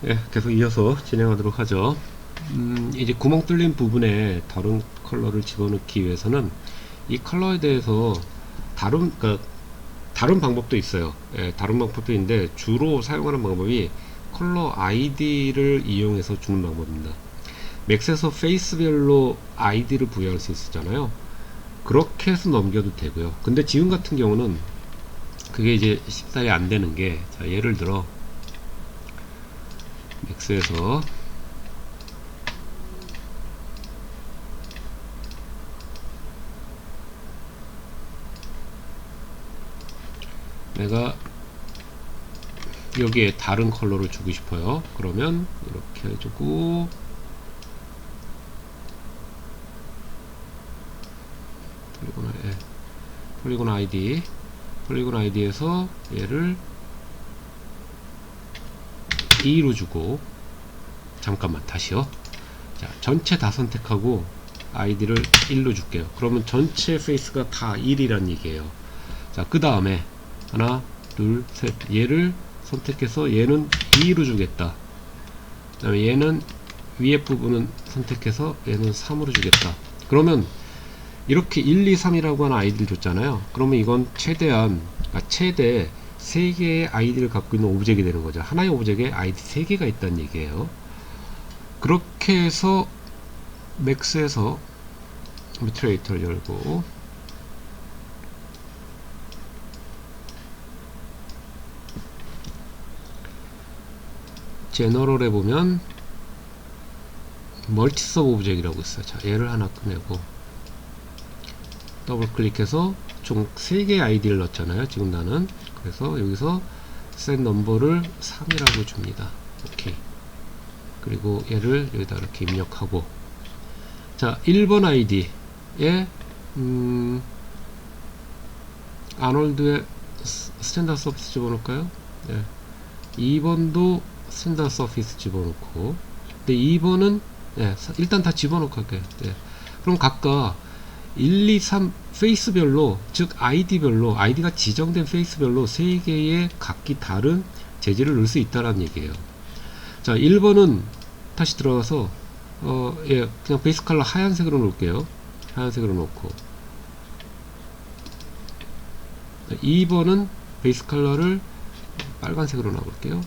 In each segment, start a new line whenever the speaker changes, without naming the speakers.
예, 계속 이어서 진행하도록 하죠. 이제 구멍 뚫린 부분에 다른 컬러를 집어넣기 위해서는 이 컬러에 대해서 그러니까 다른 방법도 있어요. 예, 다른 방법도 있는데 주로 사용하는 방법이 컬러 아이디를 이용해서 주는 방법입니다. 맥스에서 페이스별로 아이디를 부여할 수 있었잖아요. 그렇게 해서 넘겨도 되고요. 근데 지금 같은 경우는 그게 이제 쉽사리 안 되는 게, 자, 예를 들어 맥스에서 내가 여기에 다른 컬러를 주고 싶어요. 그러면 이렇게 해주고, 폴리곤 아이디, 폴리곤 아이디에서 얘를 2로 주고, 잠깐만 다시요. 자, 전체 다 선택하고 아이디를 1로 줄게요. 그러면 전체 페이스가 다 1이란 얘기예요. 자, 그 다음에 하나, 둘, 셋, 얘를 선택해서 얘는 2로 주겠다. 그 다음에 얘는 위에 부분은 선택해서 얘는 3으로 주겠다. 그러면 이렇게 1, 2, 3이라고 하는 아이디를 줬잖아요. 그러면 이건 최대 3개의 아이디를 갖고 있는 오브젝이 되는 거죠. 하나의 오브젝에 아이디 3개가 있다는 얘기예요. 그렇게 해서 맥스에서 미트레이터를 열고 제너럴에 보면 멀티 서브 오브젝이라고 있어요. 자, 얘를 하나 꺼내고 더블 클릭해서 총 3개의 아이디를 넣었잖아요. 지금 나는. 그래서 여기서 set 넘버를 3이라고 줍니다. 오케이. 그리고 얘를 여기다 이렇게 입력하고, 자, 1번 아이디에 아놀드의 스탠다드 서피스 집어넣을까요? 네. 2번도 스탠다드 서피스 집어넣고, 근데 2번은 일단 다 집어넣고 할게요. 그럼 각각 1, 2, 3 페이스별로, 즉 아이디별로, 아이디가 지정된 페이스별로 3개의 각기 다른 재질을 넣을 수 있다는 얘기예요. 자, 1번은 다시 들어가서 그냥 베이스 컬러 하얀색으로 놓을게요. 하얀색으로 놓고, 2번은 베이스 컬러를 빨간색으로 놔볼게요.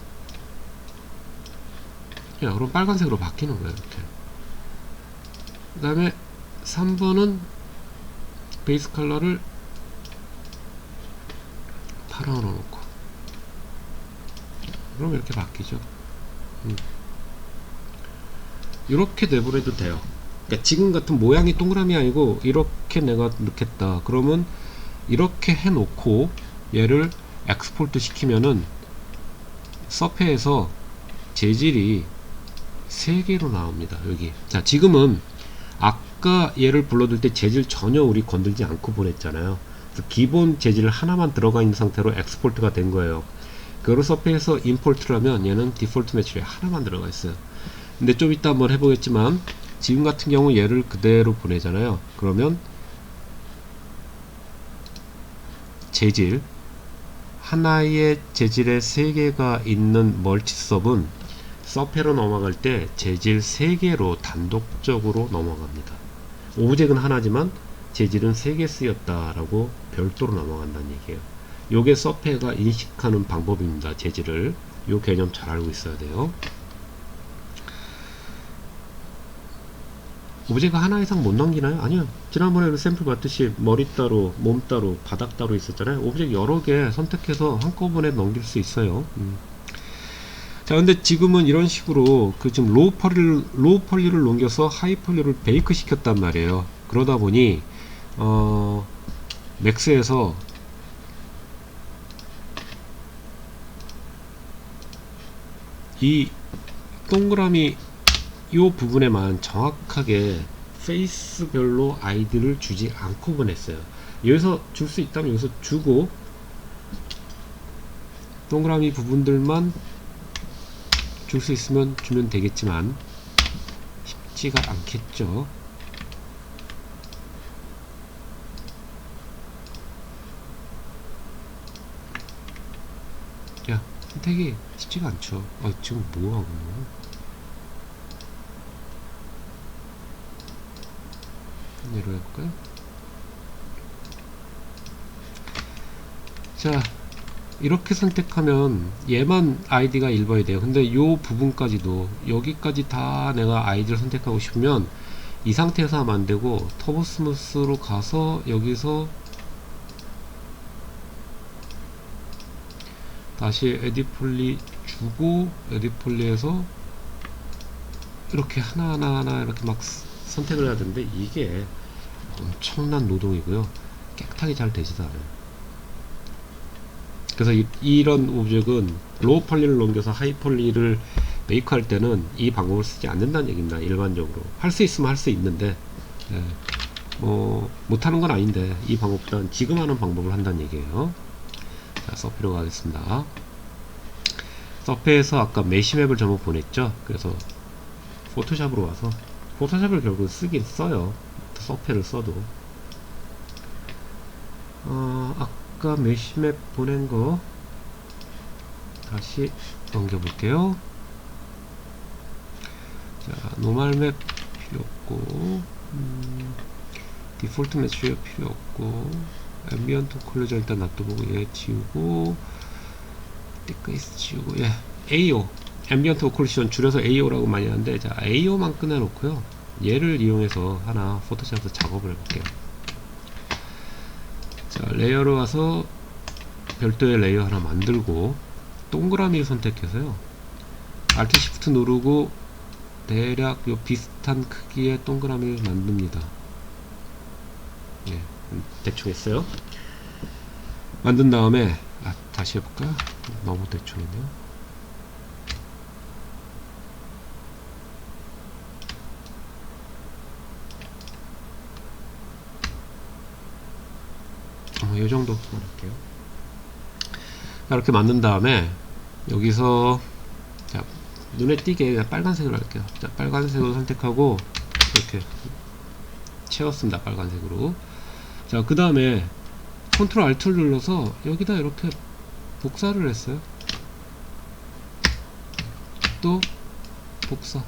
야, 그럼 빨간색으로 바뀌는 거예요. 이렇게. 그 다음에 3번은 베이스 컬러를 파랑으로 놓고, 그럼 이렇게 바뀌죠. 이렇게 내보내도 돼요. 그러니까 지금 같은 모양이 동그라미 아니고 이렇게 내가 넣겠다. 그러면 이렇게 해놓고 얘를 엑스포트 시키면은 서페에서 재질이 3개로 나옵니다. 여기. 자, 지금은 아까 얘를 불러둘 때 재질 전혀 우리 건들지 않고 보냈잖아요. 그래서 기본 재질 하나만 들어가 있는 상태로 엑스포트가 된 거예요. 그거를 서페에서 임포트를 하면 얘는 디폴트 매출에 하나만 들어가 있어요. 근데 좀 이따 한번 해보겠지만, 지금 같은 경우 얘를 그대로 보내잖아요. 그러면 재질, 하나의 재질에 3개가 있는 멀티섭은 서페로 넘어갈 때 재질 3개로 단독적으로 넘어갑니다. 오브젝은 하나지만 재질은 3개 쓰였다라고 별도로 넘어간다는 얘기예요. 요게 서페가 인식하는 방법입니다. 재질을. 요 개념 잘 알고 있어야 돼요. 오브젝트 하나 이상 못 넘기나요? 아니요. 지난번에 샘플 봤듯이 머리 따로, 몸 따로, 바닥 따로 있었잖아요. 오브젝트 여러 개 선택해서 한꺼번에 넘길 수 있어요. 자, 근데 지금은 이런 식으로 지금 로우 폴리를 넘겨서 하이 폴리를 베이크 시켰단 말이에요. 그러다 보니 맥스에서 이 동그라미 이 부분에만 정확하게 페이스별로 아이디를 주지 않고 보냈어요. 여기서 줄 수 있다면 여기서 주고, 동그라미 부분들만 줄 수 있으면 주면 되겠지만 쉽지가 않겠죠. 야, 선택이 쉽지가 않죠. 지금 뭐하고 얘로 해볼까요? 자, 이렇게 선택하면 얘만 아이디가 1번이 돼요. 근데 요 부분까지도 여기까지 다 내가 아이디를 선택하고 싶으면 이 상태에서 하면 안되고 터보 스무스로 가서 여기서 다시 에디폴리 주고 에디폴리에서 이렇게 하나하나 이렇게 막 선택을 해야 되는데 이게 엄청난 노동이고요. 깨끗하게 잘 되지도 않아요. 그래서 이런 오브젝은 로우 폴리를 넘겨서 하이 폴리를 메이크 할 때는 이 방법을 쓰지 않는다는 얘기입니다. 일반적으로 할 수 있으면 할 수 있는데 뭐 못하는 건 아닌데 이 방법보다는 지금 하는 방법을 한다는 얘기예요. 자, 서피로 가겠습니다. 서피에서 아까 메시맵을 전부 보냈죠. 그래서 포토샵으로 와서 포토샵을 결국 쓰긴 써요. 서피를 써도 아까 메시맵 보낸 거 다시 넘겨볼게요. 자, 노멀 맵 필요 없고 디폴트 매치 필요 없고 앰비언트 콜리저 일단 놔둬보고 얘 지우고 디크이스 지우고 AO 앰비언트 오클루전 줄여서 AO라고 많이 하는데 자 AO만 꺼내놓고요. 얘를 이용해서 하나 포토샵에서 작업을 해볼게요. 자, 레이어로 와서 별도의 레이어 하나 만들고 동그라미를 선택해서요. Alt Shift 누르고 대략 요 비슷한 크기의 동그라미를 만듭니다. 대충 했어요. 만든 다음에 다시 해볼까요? 너무 대충이네요. 이 정도 할게요. 이렇게 만든 다음에 여기서 자, 눈에 띄게 빨간색으로 할게요. 자, 빨간색으로 선택하고 이렇게 채웠습니다. 빨간색으로. 자, 그 다음에 컨트롤 Alt를 눌러서 여기다 이렇게 복사를 했어요. 또 복사,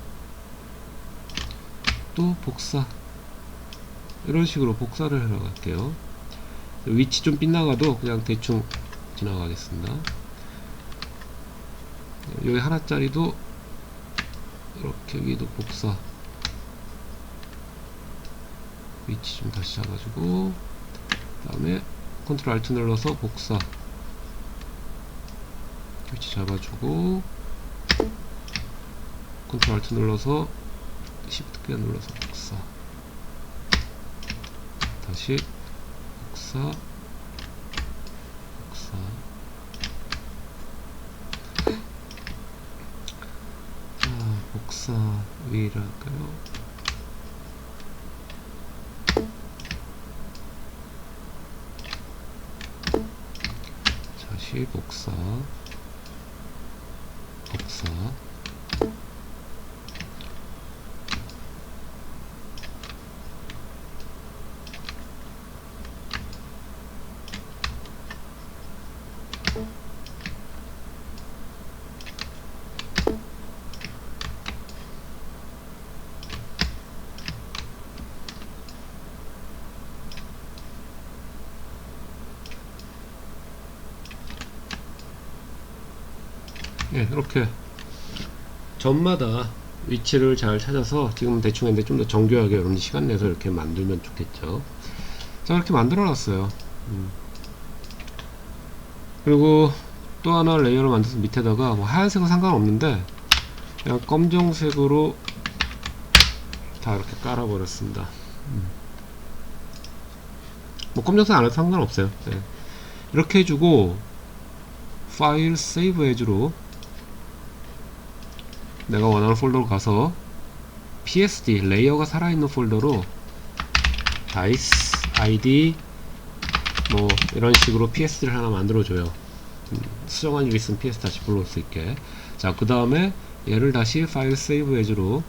또 복사, 이런 식으로 복사를 해 나갈게요. 위치 좀 빗나가도 그냥 대충 지나가겠습니다. 여기 하나짜리도 이렇게 여기도 복사, 위치 좀 다시 잡아주고 그 다음에 컨트롤 알트 눌러서 복사, 위치 잡아주고 컨트롤 알트 눌러서 시프트 키 눌러서 복사, 다시 복사, 복사. 자, 복사 위를 할까요? 다시 복사, 복사. 이렇게 점마다 위치를 잘 찾아서 지금 대충 했는데 좀 더 정교하게 여러분들 시간 내서 이렇게 만들면 좋겠죠. 자, 이렇게 만들어 놨어요. 그리고 또 하나 레이어를 만들어서 밑에다가 뭐 하얀색은 상관없는데 그냥 검정색으로 다 이렇게 깔아 버렸습니다. 뭐 검정색 안 해도 상관없어요. 이렇게 해주고 파일 세이브 에즈로 내가 원하는 폴더로 가서 PSD 레이어가 살아있는 폴더로 다이스 id 뭐 이런 식으로 PSD를 하나 만들어줘요. 수정한 일 있으면 PS 다시 불러올 수 있게. 자, 그 다음에 얘를 다시 파일 세이브 에즈로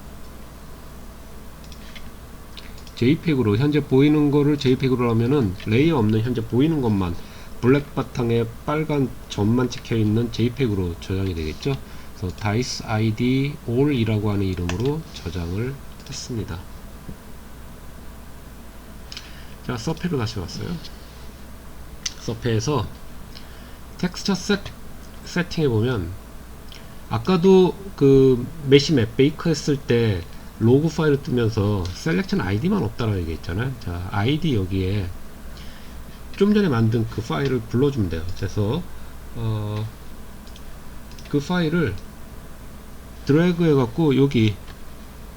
JPEG으로 현재 보이는 거를 JPEG으로 하면은 레이어 없는 현재 보이는 것만 블랙 바탕에 빨간 점만 찍혀 있는 JPEG으로 저장이 되겠죠. 그래서 dice id all이라고 하는 이름으로 저장을 했습니다. 자, 서페로 다시 왔어요. 서페에서 텍스처 세팅해 보면, 아까도 그 메시맵 베이크 했을 때 로그 파일을 뜨면서 셀렉션 아이디만 없다라고 얘기했잖아요. 자, 아이디 여기에 좀 전에 만든 그 파일을 불러주면 돼요. 그래서 그 파일을 드래그 해갖고 여기에다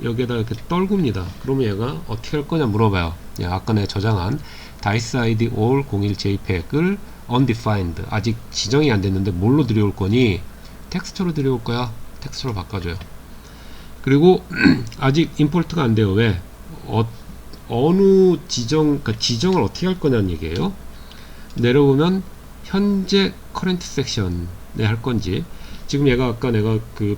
이렇게 떨굽니다. 그러면 얘가 어떻게 할 거냐 물어봐요. 예, 아까 내가 저장한 dice id all 01 jpeg을 undefined, 아직 지정이 안 됐는데 뭘로 들여올 거니? 텍스처로 들여올 거야. 텍스처로 바꿔줘요. 그리고 아직 임포트가 안 돼요. 왜? 어느 그러니까 지정을 어떻게 할 거냐는 얘기예요. 내려보면 현재 커런트 섹션에 할 건지, 지금 얘가 아까 내가 그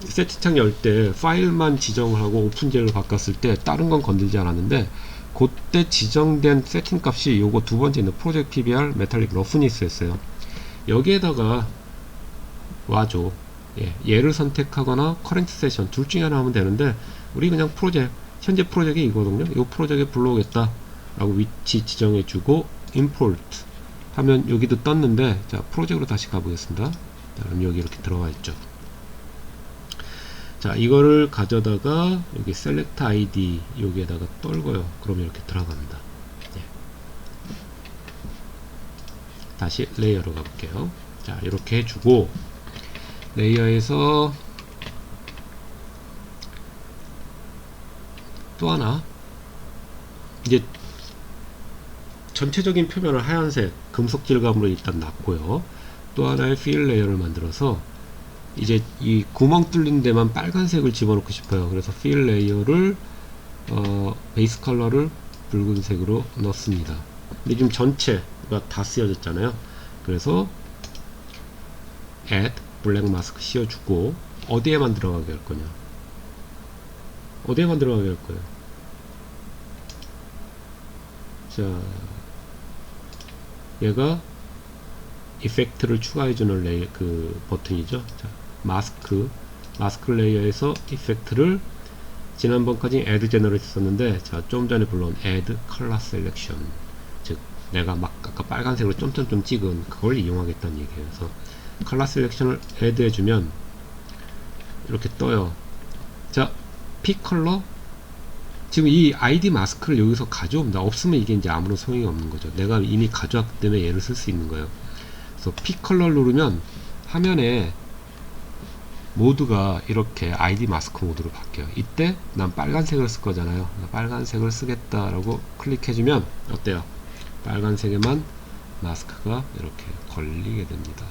세팅창 열 때 파일만 지정을 하고 오픈젤로 바꿨을 때 다른 건 건들지 않았는데, 그때 지정된 세팅 값이 요거 두 번째 있는 프로젝트 PBR 메탈릭 러프니스였어요. 여기에다가 와줘. 예, 얘를 선택하거나 커런트 세션 둘 중에 하나 하면 되는데, 우리 그냥 현재 프로젝트가 이거거든요. 이 프로젝트에 불러오겠다 라고 위치 지정해주고 import 하면 여기도 떴는데, 자, 프로젝트로 다시 가보겠습니다. 자, 그럼 여기 이렇게 들어와 있죠. 자, 이거를 가져다가 여기 select id 여기에다가 떨궈요. 그러면 이렇게 들어갑니다. 예. 다시 레이어로 가볼게요. 자, 이렇게 해주고, 레이어에서 또 하나, 이제 전체적인 표면을 하얀색 금속 질감으로 일단 놨고요. 또 하나의 필 레이어를 만들어서 이제 이 구멍 뚫린 데만 빨간색을 집어넣고 싶어요. 그래서 필 레이어를 베이스 컬러를 붉은색으로 넣습니다. 근데 지금 전체가 다 쓰여졌잖아요. 그래서 add 블랙 마스크 씌워주고, 어디에만 들어가게 할 거냐? 어디에만 들어가게 할 거예요? 자, 얘가 이펙트를 추가해주는 레이어 그 버튼이죠. 자, 마스크 레이어에서 이펙트를 지난번까지 add generate 썼는데, 자, 좀 전에 불러온 add color selection, 즉 내가 막 아까 빨간색으로 점점점 찍은 그걸 이용하겠다는 얘기예요. 그래서 컬러 셀렉션을 add 해주면 이렇게 떠요. 자, 픽 컬러, 지금 이 ID 마스크를 여기서 가져옵니다. 없으면 이게 이제 아무런 소용이 없는 거죠. 내가 이미 가져왔기 때문에 얘를 쓸 수 있는 거예요. 그래서 픽 컬러를 누르면 화면에 모두가 이렇게 ID 마스크 모드로 바뀌어요. 이때 난 빨간색을 쓸 거잖아요. 빨간색을 쓰겠다라고 클릭해주면 어때요? 빨간색에만 마스크가 이렇게 걸리게 됩니다.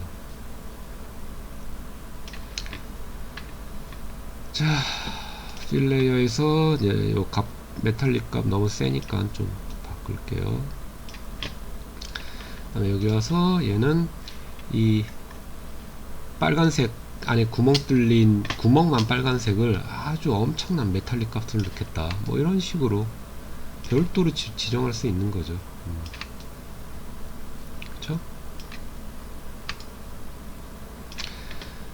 자, 필 레이어에서 이제 요 값, 메탈릭 값 너무 세니까 좀 바꿀게요. 그 다음에 여기 와서 얘는 이 빨간색 안에 구멍 뚫린 구멍만 빨간색을 아주 엄청난 메탈릭 값을 넣겠다, 뭐 이런 식으로 별도로 지정할 수 있는 거죠. 그쵸?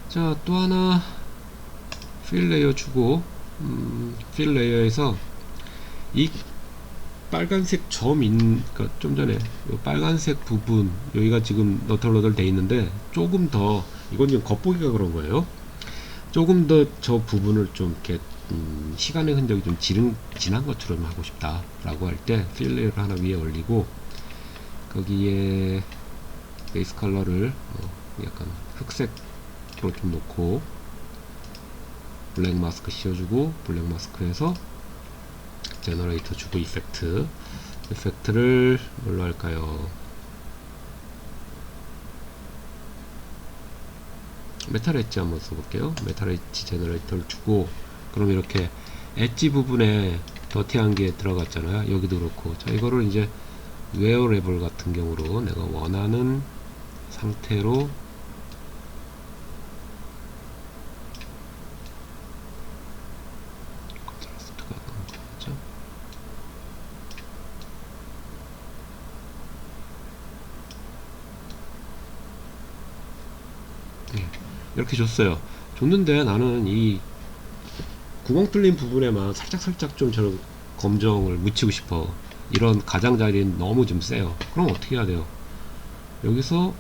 자, 또 하나 필 레이어 주고, 필 레이어에서 이 빨간색 그러니까 좀 전에 요 빨간색 부분, 여기가 지금 너덜너덜 돼 있는데 조금 더, 이건 지금 겉보기가 그런 거예요. 조금 더 저 부분을 좀 이렇게 시간의 흔적이 좀 진한 것처럼 하고 싶다 라고 할 때 필 레이어를 하나 위에 올리고, 거기에 베이스 컬러를 약간 흑색으로 좀 놓고, 블랙 마스크 씌워주고, 블랙 마스크에서 제너레이터 주고, 이펙트를 뭘로 할까요? 메탈 엣지 한번 써볼게요. 메탈 엣지 제너레이터를 주고, 그럼 이렇게 엣지 부분에 더티한 게 들어갔잖아요. 여기도 그렇고. 자, 이거를 이제 웨어레블 같은 경우로 내가 원하는 상태로 컨트라스트가 그렇죠? 이렇게 줬어요. 줬는데 나는 이 구멍 뚫린 부분에만 살짝 좀 저런 검정을 묻히고 싶어. 이런 가장자리는 너무 좀 세요. 그럼 어떻게 해야 돼요? 여기서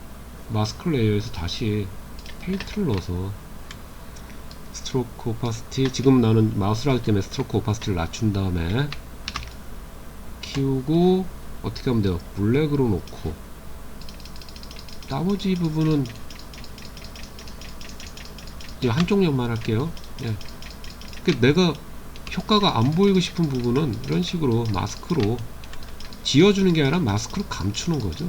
마스크 레이어에서 다시 페인트를 넣어서 스트로크 오파시티, 지금 나는 마우스를 하기 때문에 스트로크 오파시티를 낮춘 다음에 키우고 어떻게 하면 돼요? 블랙으로 놓고 나머지 부분은 이제 한쪽 면만 할게요. 예. 내가 효과가 안 보이고 싶은 부분은 이런 식으로 마스크로 지워주는 게 아니라 마스크로 감추는 거죠.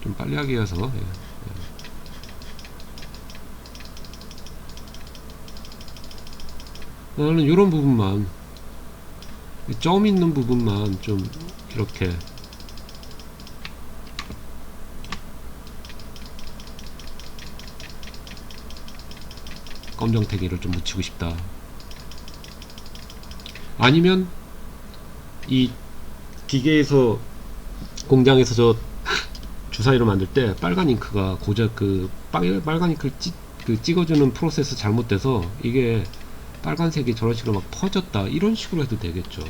좀 빨리 하기 위해서. 예. 나는 이런 부분만, 점 있는 부분만 좀 이렇게 검정태기를 좀 묻히고 싶다. 아니면 이 기계에서 공장에서 저 주사위로 만들 때 빨간 잉크가 고작 빨간 잉크를 찍어주는 프로세스 잘못돼서 이게 빨간색이 저런 식으로 막 퍼졌다, 이런 식으로 해도 되겠죠.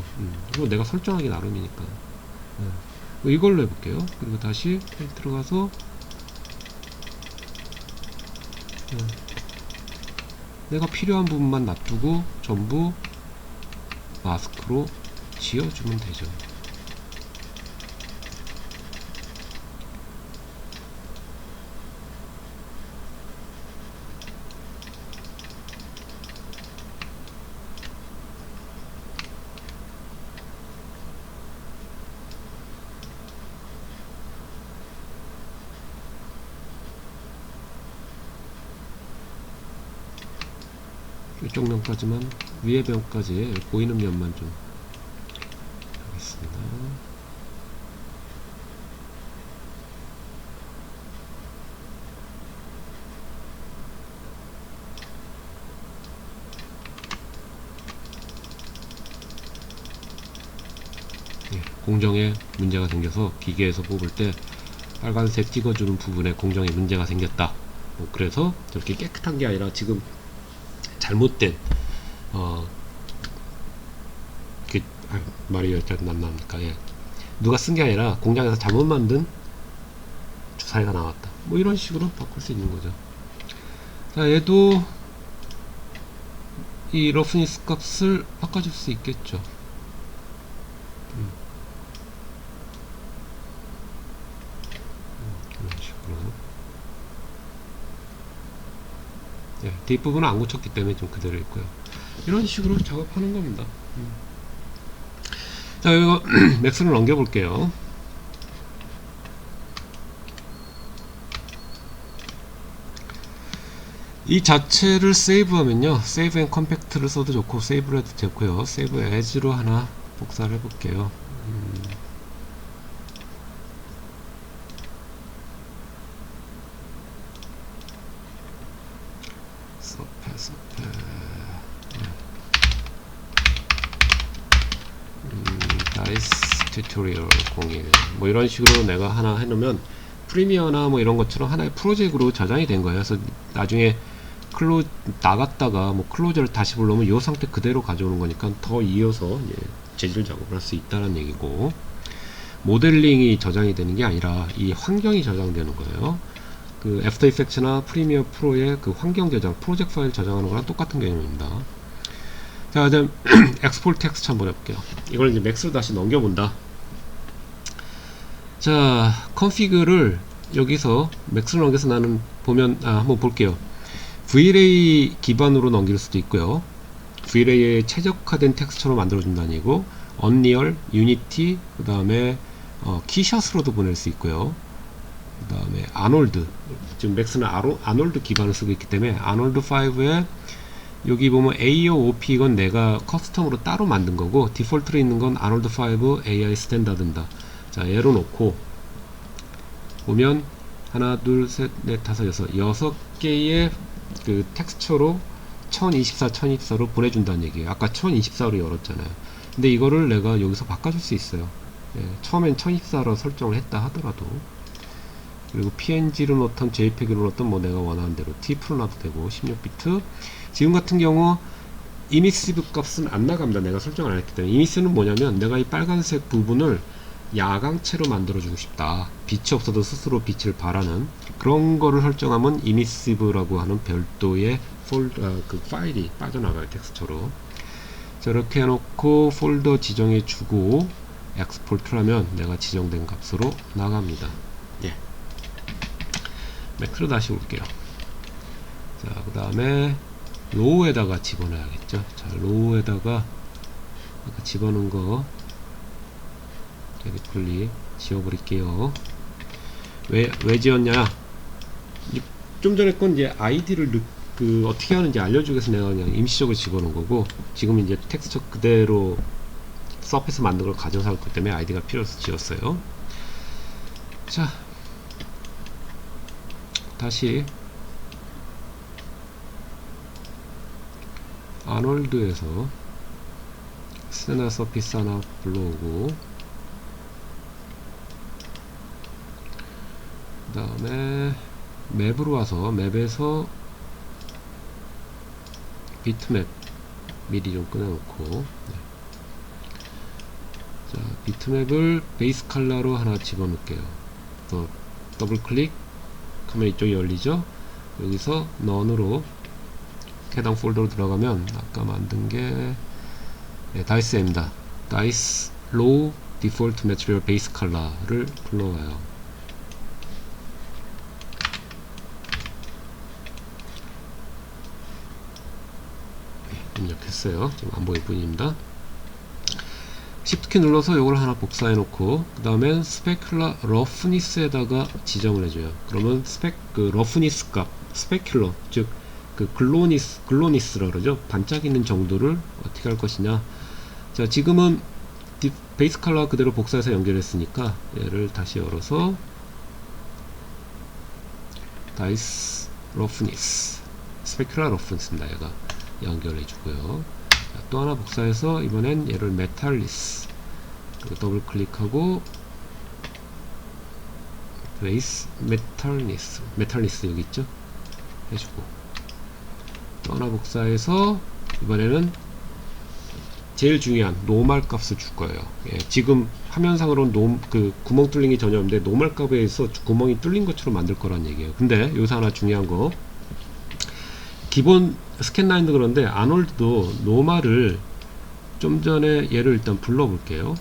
이거 내가 설정하기 나름이니까. 이걸로 해볼게요. 그리고 다시 페인트 들어가서 내가 필요한 부분만 놔두고 전부 마스크로 지워주면 되죠. 이쪽 면까지만, 위에 면까지 보이는 면만 좀 하겠습니다. 예, 공정에 문제가 생겨서 기계에서 뽑을 때 빨간색 찍어주는 부분에 공정에 문제가 생겼다. 그래서 저렇게 깨끗한 게 아니라 지금 잘못된 말이 여기까지 안 나니까, 예. 누가 쓴 게 아니라 공장에서 잘못 만든 주사위가 나왔다. 뭐 이런 식으로 바꿀 수 있는 거죠. 자, 얘도 이 러프니스 값을 바꿔줄 수 있겠죠. 이런 식으로. 예, 뒷부분은 안 고쳤기 때문에 좀 그대로 있고요. 이런 식으로 작업하는 겁니다. 자, 이거 맥스를 넘겨볼게요. 이 자체를 세이브하면요, 세이브 앤 컴팩트를 써도 좋고 세이브를 해도 좋고요. 세이브 에즈로 하나 복사를 해볼게요. 다이스 튜토리얼 01 뭐 이런 식으로 내가 하나 해놓으면 프리미어나 뭐 이런 것처럼 하나의 프로젝트로 저장이 된 거예요. 그래서 나중에 나갔다가 뭐 클로저를 다시 불러오면 이 상태 그대로 가져오는 거니까 더 이어서 재질 작업을 할 수 있다는 얘기고, 모델링이 저장이 되는 게 아니라 이 환경이 저장되는 거예요. 그 애프터 이펙트나 프리미어 프로의 그 환경 저장, 프로젝트 파일 저장하는 거랑 똑같은 개념입니다. 자, 이제 엑스포트 텍스트 한번 해볼게요. 이걸 이제 맥스로 다시 넘겨본다. 자, 컨피그를 여기서 맥스로 넘겨서 나는 보면 한번 볼게요. VLA 기반으로 넘길 수도 있고요. VLA에 최적화된 텍스처로 만들어준다는 얘기고, 언리얼, 유니티, 그 다음에 키샷으로도 보낼 수 있고요. 그 다음에 아놀드, 지금 맥스는 아놀드 기반을 쓰고 있기 때문에 아놀드 5에 여기 보면 AOP 이건 내가 커스텀으로 따로 만든 거고, 디폴트로 있는 건 아놀드 5 AI 스탠다드입니다. 자, 얘로 놓고 보면 하나, 둘, 셋, 넷, 다섯, 여섯 개의 그 텍스처로 1024, 1024로 보내준다는 얘기예요. 아까 1024로 열었잖아요. 근데 이거를 내가 여기서 바꿔줄 수 있어요. 예, 처음엔 1024로 설정을 했다 하더라도. 그리고 PNG로 넣던 JPEG로 넣던 뭐 내가 원하는 대로 TIFF로 놔도 되고 16비트. 지금 같은 경우 이미시브 값은 안 나갑니다. 내가 설정을 안 했기 때문에. 이미시는 뭐냐면 내가 이 빨간색 부분을 야광채로 만들어주고 싶다. 빛이 없어도 스스로 빛을 발하는 그런 거를 설정하면 이미시브라고 하는 별도의 그 파일이 빠져나가요. 텍스처로. 자, 이렇게 해놓고 폴더 지정해주고 엑스포트를 하면 내가 지정된 값으로 나갑니다. 예. 맥스로 다시 올게요. 자, 그 다음에 로우에다가 집어넣어야겠죠. 자, 로우에다가 아까 집어넣은 거 리플리 지워버릴게요. 왜 지웠냐? 좀 전에 건 이제 아이디를 어떻게 하는지 알려주기 위해서 내가 그냥 임시적으로 집어넣은 거고, 지금 이제 텍스처 그대로 서페이스 만든 걸 가져서 할 것 때문에 아이디가 필요해서 지웠어요. 자, 다시 아놀드에서 스탠다드 서피스 하나 불러오고, 그 다음에 맵으로 와서 맵에서 비트맵 미리 좀 꺼내놓고, 네. 자, 비트맵을 베이스 컬러로 하나 집어넣을게요. 또 더블 클릭 하면 이쪽이 열리죠. 여기서 넌으로 해당 폴더로 들어가면 아까 만든 게 다이스입니다. 다이스 로우 디폴트 매트리얼 베이스 컬러를 불러와요. 입력했어요. 지금 안 보일 뿐입니다. Shift 키 눌러서 이걸 하나 복사해 놓고, 그 다음엔 스페큘러 러프니스에다가 지정을 해줘요. 그러면 그 러프니스 값, 스페큘러, 즉 그 글로니스라 그러죠. 반짝이는 정도를 어떻게 할 것이냐. 자, 지금은 베이스 컬러 그대로 복사해서 연결했으니까 얘를 다시 열어서 다이스 러프니스, 스페큘러 러프니스입니다. 얘가 연결해 주고요. 자, 또 하나 복사해서 이번엔 얘를 메탈리스, 그리고 더블 클릭하고 베이스 메탈리스 여기 있죠? 해주고, 또 하나 복사해서 이번에는 제일 중요한 노멀 값을 줄 거예요. 예, 지금 화면상으로는 그 구멍 뚫린 게 전혀 없는데 노멀 값에 의해서 구멍이 뚫린 것처럼 만들 거란 얘기예요. 근데 여기서 하나 중요한 거, 기본 스캔라인도 그런데 아놀드도 노멀을 좀 전에 얘를 일단 불러볼게요.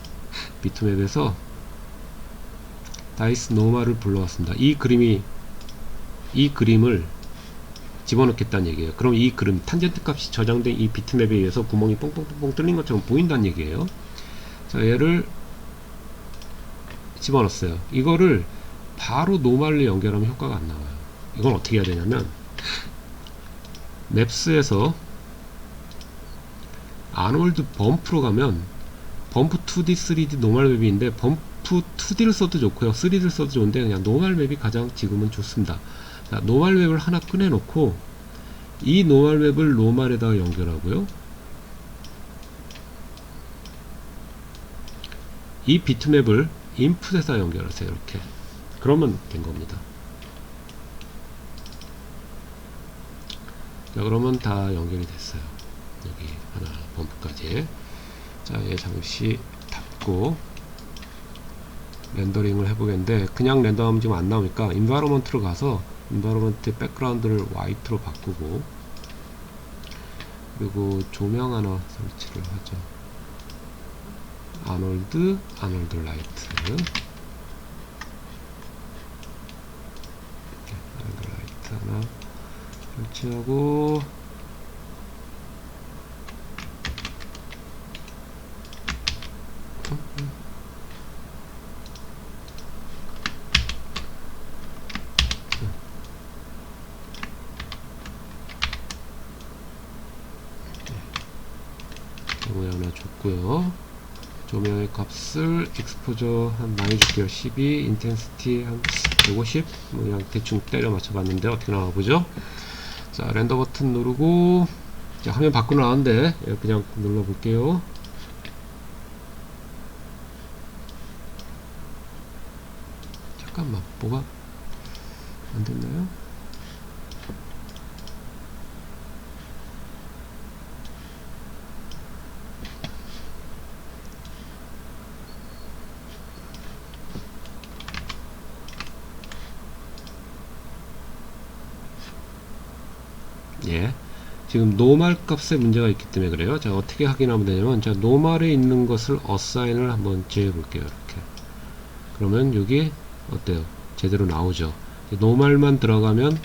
비트맵에서 다이스 노멀을 불러왔습니다. 이 그림을 집어넣겠다는 얘기예요. 그럼 이 그림 탄젠트 값이 저장된 이 비트맵에 의해서 구멍이 뽕뽕뽕 뚫린 것처럼 보인다는 얘기예요. 자, 얘를 집어넣었어요. 이거를 바로 노멀로 연결하면 효과가 안 나와요. 이건 어떻게 해야 되냐면, 맵스에서 아놀드 범프로 가면, 범프 2D, 3D 노멀 맵인데 범프 2D를 써도 좋고요, 3D를 써도 좋은데 그냥 노멀 맵이 가장 지금은 좋습니다. 자, 노멀 맵을 하나 꺼내놓고 이 노멀 맵을 노멀에다가 연결하고요, 이 비트맵을 인풋에다 연결하세요. 이렇게 그러면 된 겁니다. 자, 그러면 다 연결이 됐어요. 여기 하나 범프까지. 자, 얘 잠시 닫고 렌더링을 해보겠는데, 그냥 렌더하면 지금 안 나오니까 인바이러먼트로 가서 인바이러먼트 백그라운드를 화이트로 바꾸고, 그리고 조명 하나 설치를 하죠. 아놀드 라이트, 아놀드 라이트 하나 설치하고, 조명 하나 줬고요. 조명의 값을 익스포저 한 많이 줄게요. 12, 인텐시티 한 150, 뭐 그냥 대충 때려 맞춰 봤는데 어떻게 나와 보죠. 자, 렌더 버튼 누르고, 자, 화면 밖으로 나왔는데 그냥 눌러 볼게요. 잠깐만, 뭐가 안 됐나요? 예. 지금 노멀 값에 문제가 있기 때문에 그래요. 자, 어떻게 확인하면 되냐면, 자, 노멀에 있는 것을 어사인을 한번 지어 볼게요. 이렇게. 그러면 여기 어때요? 제대로 나오죠. 노멀만 들어가면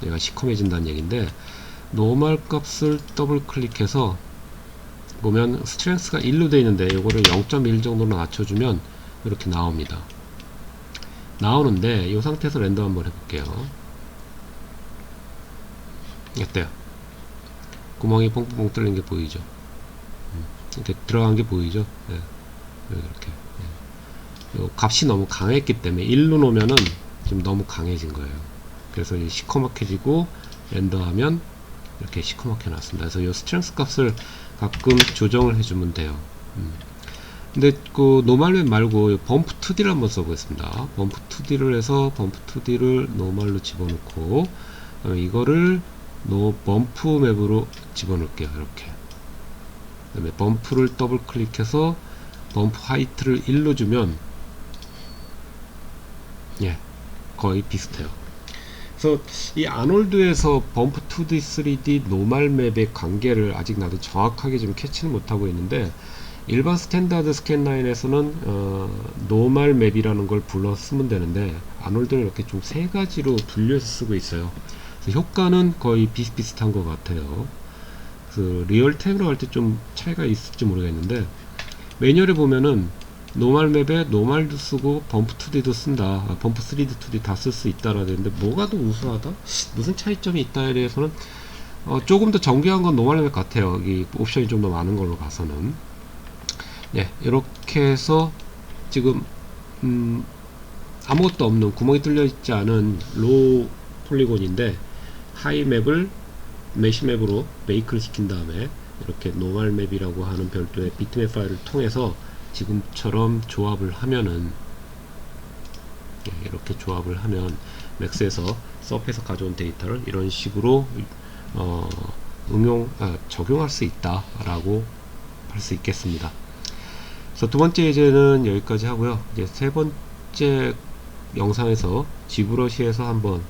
얘가 시커매진다는 얘기인데, 노멀 값을 더블 클릭해서 보면 스트렝스가 1로 되어 있는데 이거를 0.1 정도로 낮춰주면 이렇게 나옵니다. 나오는데 이 상태에서 렌더 한번 해볼게요. 어때요? 구멍이 뽕뽕 뚫린 게 보이죠? 이렇게 들어간 게 보이죠? 네. 이렇게. 네. 요 값이 너무 강했기 때문에 1로 놓으면은 좀 너무 강해진 거예요. 그래서 시커멓게지고 렌더하면 이렇게 시커멓게 났습니다. 그래서 이 스트렝스 값을 가끔 조정을 해주면 돼요. 근데 그 노멀맵 말고 범프 2D를 한번 써보겠습니다. 범프 2D를 해서 범프 2D를 노멀로 집어넣고 이거를 범프 맵으로 집어넣을게요. 이렇게. 그 다음에 범프를 더블 클릭해서 범프 하이트를 1로 주면 예, 거의 비슷해요. 그래서 이 아놀드에서 범프 2D, 3D 노멀 맵의 관계를 아직 나도 정확하게 좀 캐치는 못하고 있는데, 일반 스탠다드 스캔라인에서는 노멀 맵이라는 걸 불러 쓰면 되는데, 아놀드는 이렇게 좀 세 가지로 분류해서 쓰고 있어요. 그래서 효과는 거의 비슷비슷한 것 같아요. 그 리얼타임으로 할 때 좀 차이가 있을지 모르겠는데, 매뉴얼에 보면은 노멀 맵에 노멀도 쓰고 범프 2D도 쓴다, 범프 3D, 2D 다 쓸 수 있다라 되는데, 뭐가 더 우수하다? 무슨 차이점이 있다에 대해서는 조금 더 정교한 건 노멀 맵 같아요. 이 옵션이 좀 더 많은 걸로 봐서는. 네, 이렇게 해서 지금 아무것도 없는, 구멍이 뚫려 있지 않은 로우 폴리곤인데, 하이 맵을 메시 맵으로 메이크를 시킨 다음에 이렇게 노멀 맵이라고 하는 별도의 비트맵 파일을 통해서 지금처럼 조합을 하면은, 이렇게 조합을 하면 맥스에서 서프에서 가져온 데이터를 이런 식으로 적용할 수 있다라고 할 수 있겠습니다. 그래서 두 번째 예제는 여기까지 하고요. 이제 세 번째 영상에서 지브러시에서 한번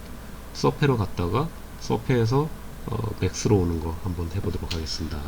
서페로 갔다가 서페에서 맥스로 오는 거 한번 해보도록 하겠습니다.